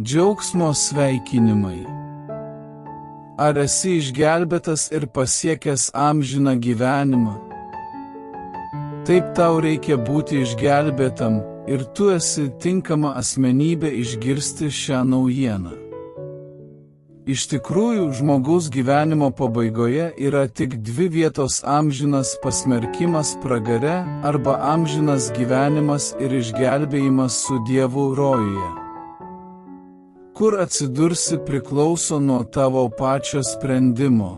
Džiaugsmo sveikinimai. Ar esi išgelbėtas ir pasiekęs amžiną gyvenimą? Taip, tau reikia būti išgelbėtam ir tu esi tinkama asmenybė išgirsti šią naujieną. Iš tikrųjų, žmogaus gyvenimo pabaigoje yra tik dvi vietos: amžinas pasmerkimas pragare arba amžinas gyvenimas ir išgelbėjimas su Dievu rojuje. Kur atsidursi priklauso nuo tavo pačio sprendimo.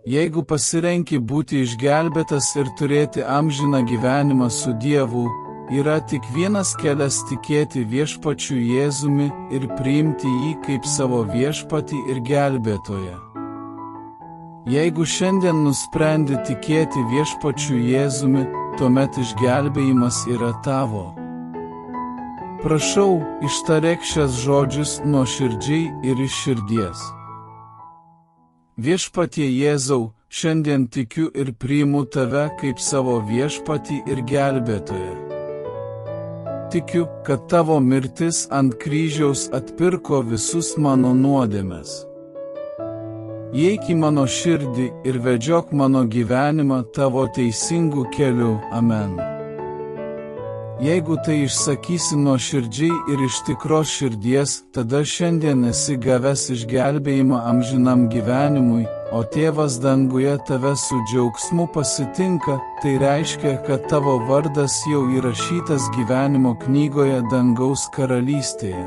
Jeigu pasirenki būti išgelbėtas ir turėti amžiną gyvenimą su Dievu, yra tik vienas kelias: tikėti viešpačiu Jėzumi ir priimti jį kaip savo viešpatį ir gelbėtoją. Jeigu šiandien nusprendi tikėti viešpačiu Jėzumi, tuomet išgelbėjimas yra tavo. Prašau, ištarėk šias žodžius nuoširdžiai ir iš širdies. Viešpatie Jėzau, šiandien tikiu ir priimu tave kaip savo viešpatį ir gelbėtoją. Tikiu, kad tavo mirtis ant kryžiaus atpirko visus mano nuodėmes. Įeik į mano širdį ir vedžiok mano gyvenimą tavo teisingų kelių. Amen. Jeigu tai išsakysi nuoširdžiai ir iš tikros širdies, tada šiandien esi gavęs išgelbėjimą amžinam gyvenimui, o Tėvas danguje tave su džiaugsmu pasitinka. Tai reiškia, kad tavo vardas jau įrašytas gyvenimo knygoje dangaus karalystėje.